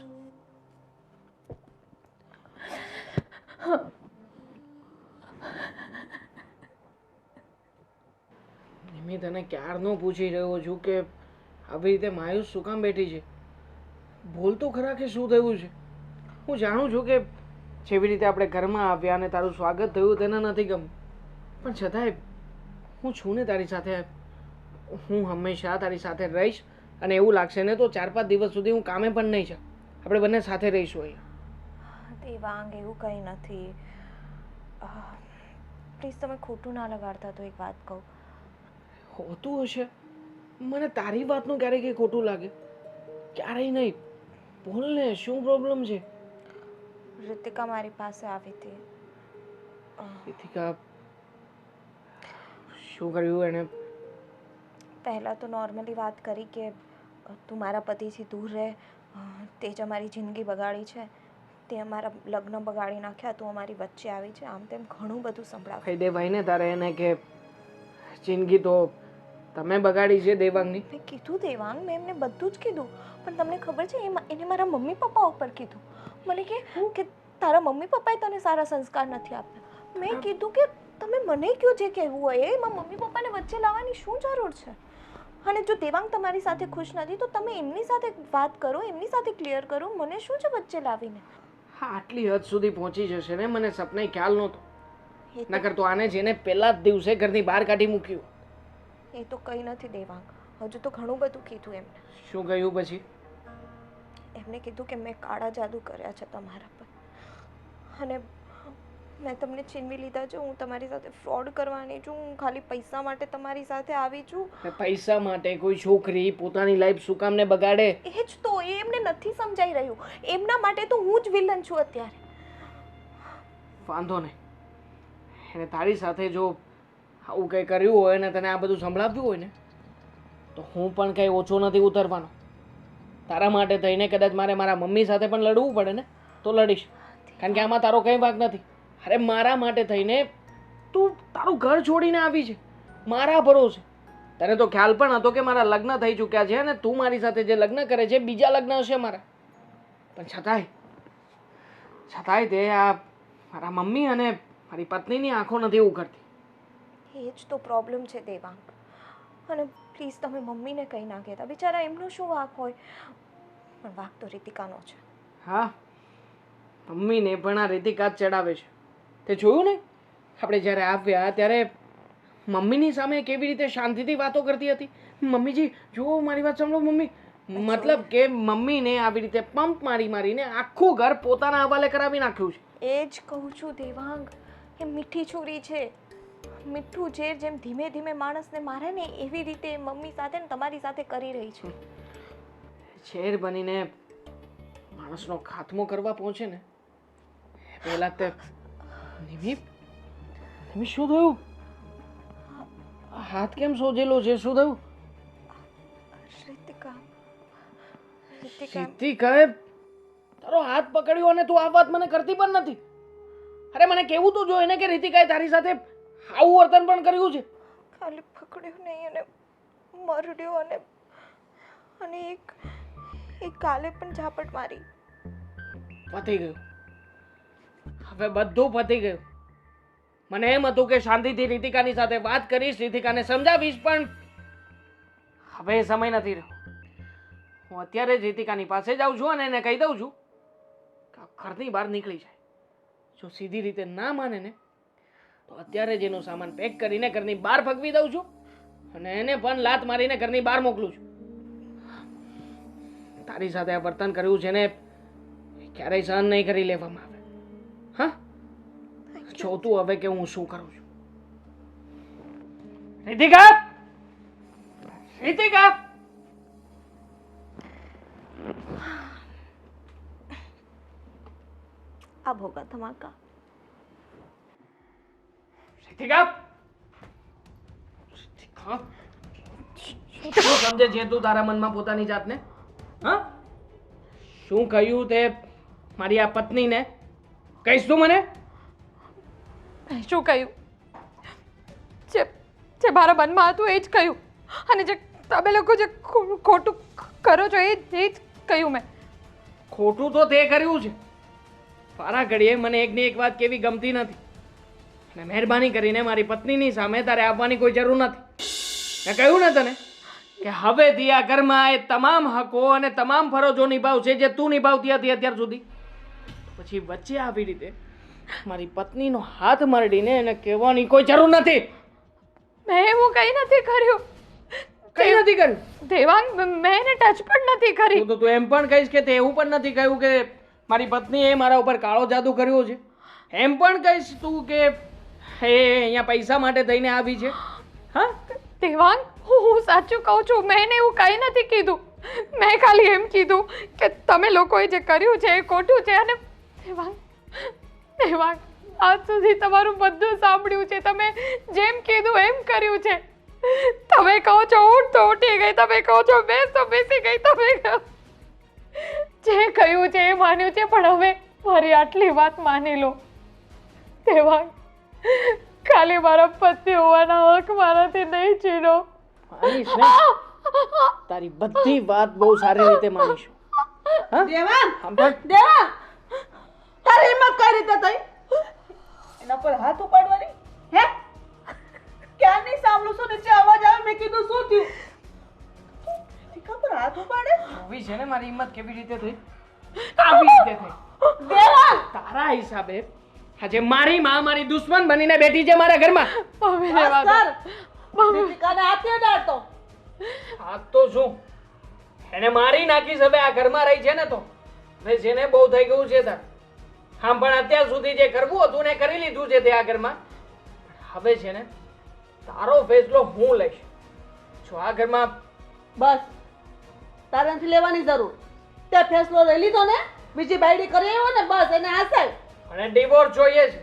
નિમિ, તને ક્યારનો પૂછી રહ્યો છું કે આવી રીતે માયુસ શું કામ બેઠી છે? બોલ તો ખરા કે શું થયું છે? હું જાણું છું કે જેવી રીતે આપણે ઘરમાં આવ્યા અને તારું સ્વાગત થયું તેને નથી ગમ્યું, પણ છતાંય હું છું ને તારી સાથે. હું હંમેશા તારી સાથે રહીશ અને એવું લાગશે ને તો 4-5 દિવસ સુધી હું કામે પણ નહીં જાઉં. આપણે બંને સાથે રહીશું અહીંયા. દેવાંગ, એવું કંઈ નથી. પ્લીઝ તમે ખોટું ના લગાડતા. તો એક વાત કહું, હોતું હશે. મને તારી વાતનું ક્યારેય કંઈ ખોટું લાગે? ક્યારેય નહીં. બોલ ને, શું પ્રોબ્લેમ છે? રીતિકા મારી પાસે આવી હતી. રીતિકા, શું કર્યું એણે? પહેલાં તો નોર્મલી વાત કરી કે તું મારા પતિથી દૂર રહે, તે જ અમારી જિંદગી બગાડી છે, તે અમારા લગ્ન બગાડી નાખ્યા, તું અમારી વચ્ચે આવી છે, આમ તેમ ઘણું બધું સંભળાવ્યું. કહી દે ભાઈ ને તારે એને કે જિંદગી તો તમે બગાડી છે દેવાંગની. મેં કીધું દેવાંગ, મેં એમને બધું જ કીધું, પણ તમને ખબર છે એને મારા મમ્મી પપ્પા ઉપર કીધું. મને કે તારા મમ્મી પપ્પાએ તને સારા સંસ્કાર નથી આપ્યા. મેં કીધું કે તમે મને કયો જે કહેવું હોય એ, એમાં મમ્મી પપ્પાને વચ્ચે લાવવાની શું જરૂર છે? અને જો દેવાંગ તમારી સાથે ખુશ નથી તો તમે એમની સાથે વાત કરો, એમની સાથે ક્લિયર કરો, મને શું છે વચ્ચે લાવીને? હા, આટલી હદ સુધી પહોંચી જશે ને, મને સપને ખ્યાલ નહોતો. નકર તો આને જેને પહેલા જ દિવસે ઘરની બહાર કાઢી મૂક્યું. એ તો કંઈ નથી દેવાંગ, હજુ તો ઘણું બધું કીધું એમને. શું કહ્યું પછી? એમને કીધું કે મેં કાળા જાદુ કર્યા છે તમારા પર, અને મેં તમને છીનવી લીધા છે. હું તમારી સાથે ફ્રોડ કરવાની છું, હું ખાલી પૈસા માટે તમારી સાથે આવી છું. પૈસા માટે કોઈ છોકરી પોતાની લાઈફ શું કામ ને બગાડે? એ જ તો, એ એમને નથી સમજાઈ રહ્યું. એમના માટે તો હું જ વિલન છું અત્યારે. વાંધો નહીં, એને તારી સાથે જો આવું કંઈ કર્યું હોય ને તને આ બધું સંભળાવ્યું હોય ને તો હું પણ કંઈ ઓછો નથી ઉતરવાનો. તારા માટે થઈને કદાચ મારે મારા મમ્મી સાથે પણ લડવું પડે ને તો લડીશ, કારણ કે આમાં તારો કંઈ વાંક નથી. અરે મારા માટે થઈને તું તારું ઘર છોડીને આવી છે મારા ભરોસે. તને તો ખ્યાલ પણ હતો કે મારા લગ્ન થઈ ચૂક્યા છે અને તું મારી સાથે જે લગ્ન કરે છે બીજા લગ્ન હશે મારા, પણ છતાંય તે આ મારા મમ્મી અને મારી પત્નીની આંખો નથી ઉઘડતી. એ જ તો પ્રોબ્લેમ છે દેવાંગ. અને પ્લીઝ તમે મમ્મીને કંઈ ના કહેતા, બિચારા એમનો શું વાંક હોય, પણ વાંક તો રીતિકાનો છે. હા, મમ્મીને પણ આ રીતિકા જ ચડાવે છે. તે જોયું ને, આપણે જ્યારે આવ્યા ત્યારે મમ્મીની સામે કેવી રીતે શાંતિથી વાતો કરતી હતી. મમ્મીજી જુઓ, મારી વાત સાંભળો મમ્મી. મતલબ કે મમ્મીને આવી રીતે પંપ મારીને આખું ઘર પોતાના હવાલે કરાવી નાખ્યું છે. એ જ કહું છું દેવાંગ, એ મીઠી છોરી છે. મીઠું ઝેર જેમ ધીમે ધીમે માણસને મારે ને એવી રીતે મમ્મી સાથે ને તમારી સાથે કરી રહી છે. ઝેર બનીને માણસનો ખાત્મો કરવા પહોંચે ને પહેલા તે નિમિ શું થયું? હાથ કેમ સોજેલો છે? શું થયું? રીતિકાએ તારો હાથ પકડ્યો અને તું આ વાત મને કરતી પણ નથી. અરે મને કેવું તો જો એને કે રીતિકાએ તારી સાથે આવું વર્તન પણ કર્યું છે. ખાલી પકડ્યો નહીં અને મરડ્યો અને એક કાલે પણ ઝાપટ મારી. પતી ગયું, હવે બધું પતી ગયું. મને એમ હતું કે શાંતિથી રીતિકાની સાથે વાત કરીશ, રીતિકાને સમજાવીશ, પણ હવે એ સમય નથી રહ્યો. હું અત્યારે જ રીતિકાની પાસે જાઉં છું અને એને કહી દઉં છું કે ઘરની બહાર નીકળી જાય. જો સીધી રીતે ના માને ને તો અત્યારે જ એનો સામાન પેક કરીને ઘરની બહાર ફગવી દઉં છું અને એને પણ લાત મારીને ઘરની બહાર મોકલું છું. તારી સાથે આ વર્તન કર્યું છે ને ક્યારેય સહન નહીં કરી લેવામાં આવે. હા, જો તું હવે કે હું શું કરું છું. રીતિકા, રીતિકા, अब होगा धमाका. રીતિકા, શું સમજે છે તું તારા મનમાં પોતાની જાતને? હા શું કહ્યું તે મારી આ પત્નીને કહીશ તું મને? મેં શું કહ્યું? જે જે મારા મનમાં હતું એ જ કહ્યું, અને જે તમે લોકો જે ખોટું કરો છો એ જ કહ્યું મેં. ખોટું તો તે કર્યું છે. પારા ઘડીએ મને એકની એક વાત કેવી ગમતી નથી, અને મહેરબાની કરીને મારી પત્નીની સામે તારે આપવાની કોઈ જરૂર નથી. મેં કહ્યું ને તને કે હવેથી આ ઘરમાં એ તમામ હકો અને તમામ ફરજો નિભાવશે જે તું નિભાવતી હતી અત્યાર સુધી. પછી વચ્ચે આવી રીતે મારી પત્નીનો હાથ મરડીને એને કહેવાની કોઈ જરૂર નથી. મેં એવું કંઈ નથી કર્યું. કઈ નથી કર્યું? દેવાંગ, મેં એને ટચ પણ નથી કરી. તું એમ પણ કહીશ કે તે એવું પણ નથી કહ્યું કે મારી પત્નીએ મારા ઉપર કાળો જાદુ કર્યો છે? એમ પણ કહીશ તું કે એ અહીંયા પૈસા માટે થઈને આવી છે? હા દેવાંગ, હું સાચું કહું છું, મેં એને એવું કંઈ નથી કીધું. મેં ખાલી એમ કીધું કે તમે લોકોએ જે કર્યું છે એ ખોટું છે. અને દેવાંગ, દેવાંગ, આજ સુધી તમારું બધું સાંભળ્યું છે, તમે જેમ કીધું એમ કર્યું છે. તમે કહો છો ઊઠ તો ઉઠી ગઈ, તમે કહો છો બેસ તો બેસી ગઈ, તમે કહો જે કહ્યું છે એ માન્યું છે. પણ હવે મારી આટલી વાત માની લો દેવાંગ. ખાલી મારા પતિ હોવાના હક મારાથી નહીં છીનો. માનીશ ને? તારી બધી વાત બહુ સારી રીતે માનીશું. હા દેવાંગ, સાંભળ, દેવાંગ, તારી હિંમત કઈ રીતે થઈ એના પર હાથ ઉપાડવાની? હે, ક્યારની સાંભળું છું, નીચે અવાજ આવે, મેં કીધું શું થયું? શિખા પર હાથ ઉપાડે? જોવી છે ને મારી હિંમત કેવી રીતે થઈ? આવી રીતે થઈ. દેવાંગ, તારા હિસાબે આજે મારી માં મારી દુશ્મન બનીને બેઠી છે મારા ઘરમાં. મમ્મીને વાત દીપિકાને હાથે ડાળતો. આ તો શું એને મારી નાખીશ હવે આ ઘરમાં રહી છે ને તો હવે જેને બહુ થઈ ગયું છે તાર. હા પણ અત્યાર સુધી જે કરવું હતું ને કરી લીધું છે તે આ ઘરમાં. હવે છે ને તારો ફેસલો હું લઈશ. જો આ ઘરમાં બસ, તારે નથી લેવાની જરૂર. તે ફેસલો લઈ લીધો ને, બીજી બાયડી કરી આવ્યો ને, બસ એને આસાય. અને ડિવોર્સ જોઈએ છે.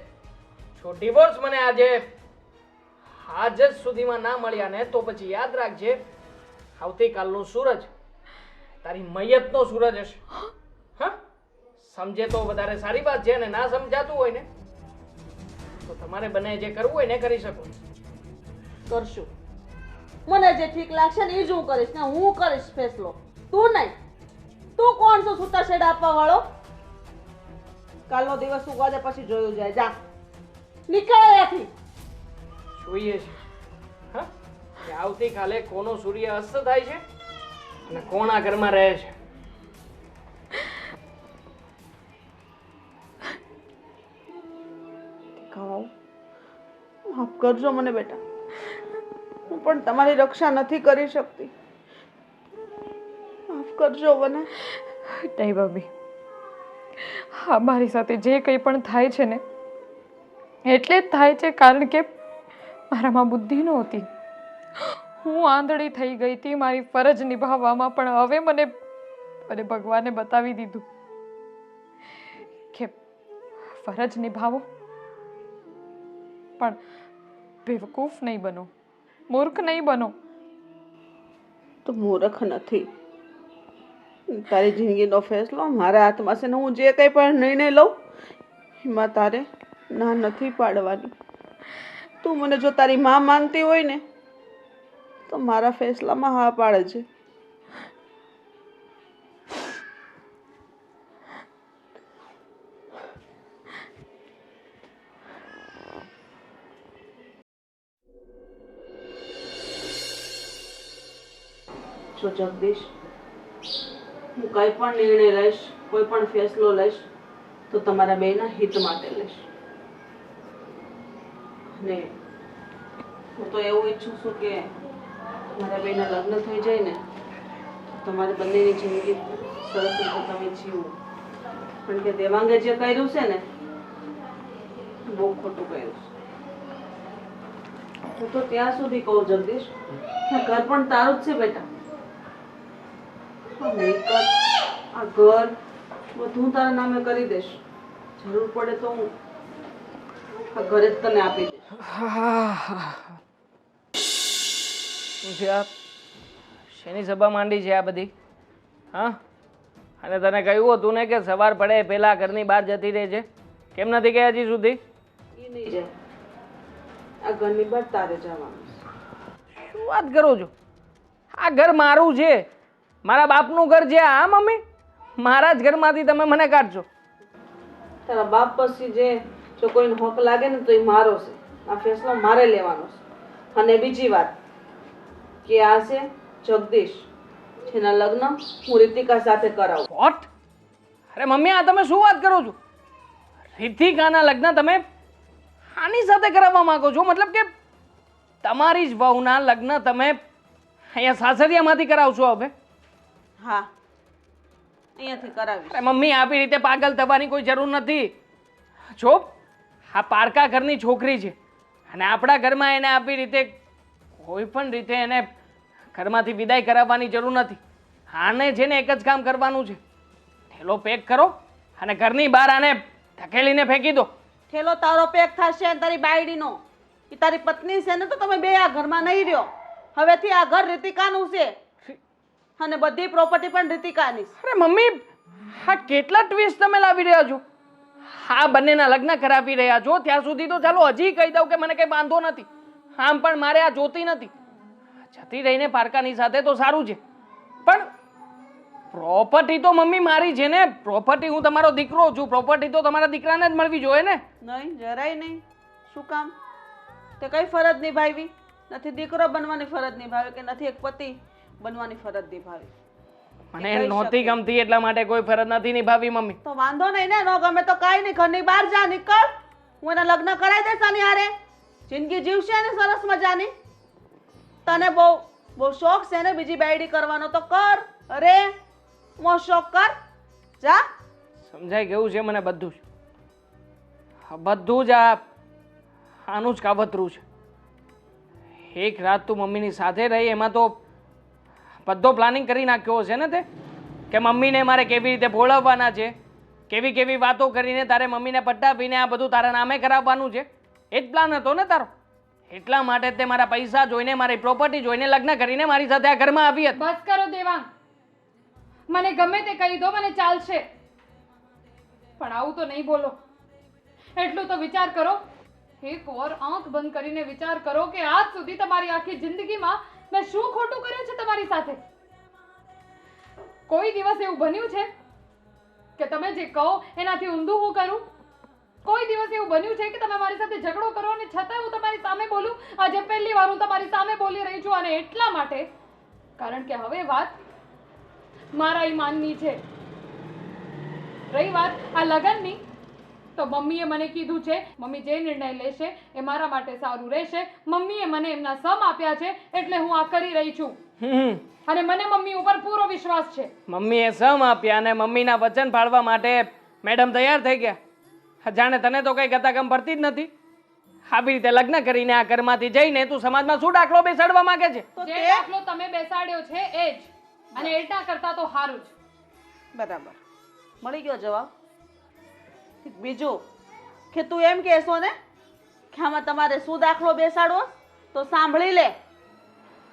જો ડિવોર્સ મને આજે આજ જ સુધીમાં ના મળ્યા ને તો પછી યાદ રાખજે આવતીકાલનું સૂરજ તારી મયતનો સૂરજ હશે. હા સમજે તો વધારે સારી વાત છે, અને ના સમજાતું હોય ને તો તમારે બને જે કરવું હોય ને કરી શકો. કરશું. મને જે ઠીક લાગશે ને એ જ હું કરીશ ને હું કરીશ ફેસલો, તું નહીં. તું કોણ છો છૂટા છેડા આપવા વાળો? કાલનો દિવસ ઉગવા દે, પછી જોયું જાય. જા, નીકળ અહીંયાથી. જોઈએ છે હા કે આવતીકાલે કોનો સૂર્ય અસ્ત થાય છે અને કોણ આ ઘરમાં રહે છે. માફ કરજો મને બેટા, હું પણ તમારી રક્ષા નથી કરી શકતી. માફ કરજો મને. નહીં મમ્મી, હા મારી સાથે જે કંઈ પણ થાય છે ને એટલે જ થાય છે કારણ કે મારામાં બુદ્ધિ નહોતી. હું આંધળી થઈ ગઈ હતી મારી ફરજ નિભાવવામાં. પણ હવે મને ભગવાને બતાવી દીધું કે ફરજ નિભાવો પણ બેવકૂફ નહીં બનો, મૂર્ખ નહીં બનો. તું મૂર્ખ નથી. તારી જિંદગીનો ફેસલો મારા હાથમાં છે ને હું જે કંઈ પણ નિર્ણય લઉં એમાં તારે ના નથી પાડવાની. તું મને જો તારી માં માનતી હોય ને તો મારા ફેસલામાં હા પાડે છે. જો જગદીશ, હું કંઈ પણ નિર્ણય લઈશ, કોઈ પણ ફેસલો લઈશ તો તમારા બેના હિત માટે લઈશ. અને હું તો એવું ઈચ્છું છું કે મારા બેના લગ્ન થઈ જાય ને તમારી બંનેની જિંદગી સરસ રીતે તમે જીવો. પણ કે દેવાંગે જે કર્યું છે ને બહુ ખોટું કર્યું છે. હું તો ત્યાં સુધી કહું જગદીશ, આ ઘર પણ તારું જ છે બેટા. આ મિલકત, આ ઘર બધું તારા નામે કરી દઈશ. જરૂર પડે તો હું આ ઘરે જ તને આપી દઈશ. શું છે આ? શેની સભા માંડી છે આ બધી? હા અને તને કહ્યું હતું ને કે સવાર પડે પહેલા ઘરની બહાર જતી રહે છે, કેમ નથી ગયા હજી સુધી? એ નહીં જાય, આ ઘરની બહાર તારે જવાનું છે. શું વાત કરો છો? આ ઘર મારું છે, મારા બાપનું ઘર છે. હા મમ્મી, મારા જ ઘરમાંથી તમે મને કાઢશો? તારા બાપ પછી જે જો કોઈને હક લાગે ને તો એ મારો છે. આ ફેસલો મારે લેવાનો છે. અને બીજી વાત કે આ છે જગદીશ, જેના લગ્ન હું રીતિકા સાથે કરાવું. વોટ? અરે મમ્મી, આ તમે શું વાત કરો છો? રીતિકાના લગ્ન તમે આની સાથે કરાવવા માંગો છો? મતલબ કે તમારી જ વહુના લગ્ન તમે અહીંયા સાસરિયામાંથી કરાવશો હવે? હા, અહીંયાથી કરાવીશ. અરે મમ્મી, આવી રીતે પાગલ થવાની કોઈ જરૂર નથી. જો આ પારકા ઘરની છોકરી છે અને આપણા ઘરમાં એને આવી રીતે કોઈ પણ રીતે એને ઘરમાંથી વિદાય કરાવવાની જરૂર નથી. આને છે ને એક જ કામ કરવાનું છે, થેલો પેક કરો અને ઘરની બહાર આને ધકેલીને ફેંકી દો. થેલો તારો પેક થશે અને તારી બાયડીનો. એ તારી પત્ની છે ને, તો તમે બે આ ઘરમાં નહીં રહ્યો. હવેથી આ ઘર રીતિકાનું છે અને બધી પ્રોપર્ટી પણ રીતિકાની છે. અરે મમ્મી, હા કેટલા ટ્વિસ્ટ તમે લાવી રહ્યા છો? હા, બંનેના લગ્ન કરાવી રહ્યા છો ત્યાં સુધી તો ચાલો હજી કહી દઉં કે મને કંઈ વાંધો નથી. આમ પણ મારે આ જોતી નથી. જતી રહીને પારકાની સાથે તો સારું છે, પણ પ્રોપર્ટી તો મમ્મી મારી છે ને. પ્રોપર્ટી હું તમારો દીકરો છું, પ્રોપર્ટી તો તમારા દીકરાને જ મળવી જોઈએ ને. નહીં, જરાય નહીં. શું કામ? તે કઈ ફરજ નિભાવી નથી? દીકરો બનવાની ફરજ નિભાવી કે નથી એક પતિ બનવાની ફરજ નિભાવી? મને નહોતી ગમતી એટલા માટે કોઈ ફરજ નથી નિભાવી મમ્મી. તો વાંધો નહીં ને, ન ગમે તો કાંઈ નહીં, ઘરની બહાર જા, નીકળ. હું એના લગ્ન કરાવી દઈશ આની હારે. જિંદગી જીવશે ને સરસ મજાની. તને બહુ શોખ છે ને બીજી બાયડી કરવાનો, તો કર. અરે મો શોખ કર, જા. સમજાઈ ગયું છે મને બધું જ. બધું જ આનું જ કાવતરું છે. એક રાત તું મમ્મીની સાથે રહી, એમાં તો બધો પ્લાનિંગ કરી નાખ્યો છે ને તે, કે મમ્મીને મારે કેવી રીતે ભોળવવાના છે, કેવી કેવી વાતો કરીને તારે મમ્મીને પટાવીને આ બધું તારા નામે કરાવવાનું છે. એ જ પ્લાન હતો ને તારો? એટલા માટે તે મારા પૈસા જોઈને, મારી પ્રોપર્ટી જોઈને લગ્ન કરીને મારી સાથે આ ઘરમાં આવી હતી. બસ કરો દેવાંગ, મને ગમે તે કહી દો, મને ચાલશે, પણ આવું તો નહીં બોલો. એટલું તો વિચાર કરો, એક વાર આંખ બંધ કરીને વિચાર કરો કે આજ સુધી તમારી આખી જિંદગીમાં મેં શું ખોટું કર્યું છે તમારી સાથે? કોઈ દિવસ એવું બન્યું છે કે તમે જે કહો એનાથી ઊંધું હું કરું? કોઈ દિવસ એવું બન્યું છે કે તમે મારી સાથે ઝઘડો કરો અને છતાંય હું તમારી સામે બોલું? આજે પહેલી વાર હું તમારી સામે બોલી રહી છું, અને એટલા માટે કારણ કે હવે વાત મારા ઈમાનની છે. રહી વાત આ લગનની, તો મમ્મીએ મને કીધું છે મમ્મી જે નિર્ણય લેશે એ મારા માટે સારું રહેશે. મમ્મીએ મને એમના સમ આપ્યા છે એટલે હું આ કરી રહી છું, અને મને મમ્મી ઉપર પૂરો વિશ્વાસ છે. મમ્મીએ સમ આપ્યા અને મમ્મીના વચન પાળવા માટે મેડમ તૈયાર થઈ ગયા. જાણે તને તો કઈ ગતાગમ પડતી જ નથી. આવી રીતે લગ્ન કરીને આ ઘરમાંથી જઈને તું સમાજમાં શું દાખલો બેસાડવા માંગે છે? જે દાખલો તમે બેસાડ્યો છે એ જ, અને એટલા કરતા તો સારું જ. બરાબર, મળી ગયો જવાબ. બીજું કે તું એમ કહેશો ને કે આમાં તમારે શું દાખલો બેસાડવો, તો સાંભળી લે.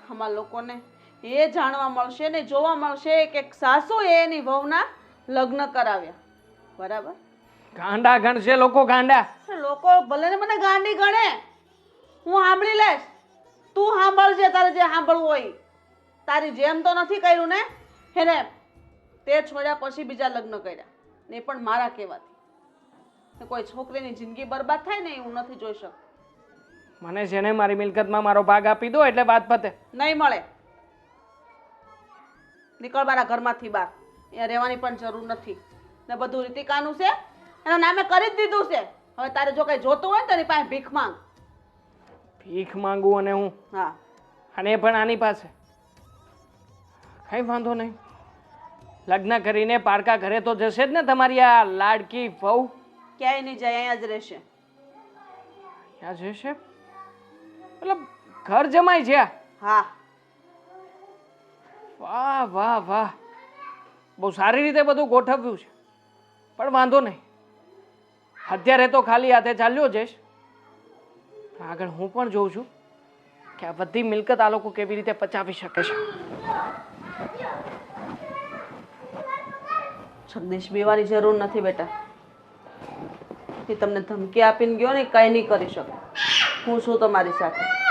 આમાં લોકોને એ જાણવા મળશે ને જોવા મળશે કે સાસુએ એની વહુના લગ્ન કરાવ્યા. બરાબર? ગાંડા ગણશે લોકો, ગાંડા. લોકો ભલે ને મને ગાંડી ગણે, હું સાંભળી લઈશ. તું સાંભળજે, તારે જે સાંભળવું હોય. તારી જેમ તો નથી કર્યું ને એને, તે છોડ્યા પછી બીજા લગ્ન કર્યા, ને પણ મારા કહેવાથી. કોઈ છોકરીની જિંદગી બરબાદ થાય ને હું નથી જોઈ શકતી. મને છે ને મારી મિલકતમાં મારો ભાગ આપી દો એટલે વાત પતે. નહીં મળે. નીકળ મારા ઘરમાંથી બહાર. અહીંયા રહેવાની પણ જરૂર નથી. ને બધું રીતિકાનું છે, એના નામે કરી જ દીધું છે. હવે તારે જો કઈ જોતું હોય ને તેની પાસે ભીખ માંગ. ભીખ માંગુ અને હું? હા, અને એ પણ આની પાસે? કઈ વાંધો નહીં, લગ્ન કરીને પારકા ઘરે તો જશે જ ને તમારી આ લાડકી વહુ? ક્યાંય નહીં જાય, અહીંયા જ રહેશે. ક્યાં જશે? મતલબ ઘર જમાઈ છે? હા. વાહ વાહ વાહ, બહુ સારી રીતે બધું ગોઠવ્યું છે. પણ વાંધો નહીં, અત્યારે તો ખાલી હાથે ચાલ્યો જઈશ. આગળ હું પણ જોઉં છું કે આ બધી મિલકત આ લોકો કેવી રીતે પચાવી શકે છે. જગદીશ બીવાની જરૂર નથી બેટા. એ તમને ધમકી આપીને ગયો ને કંઈ નહીં કરી શકે. હું છું તમારી સાથે.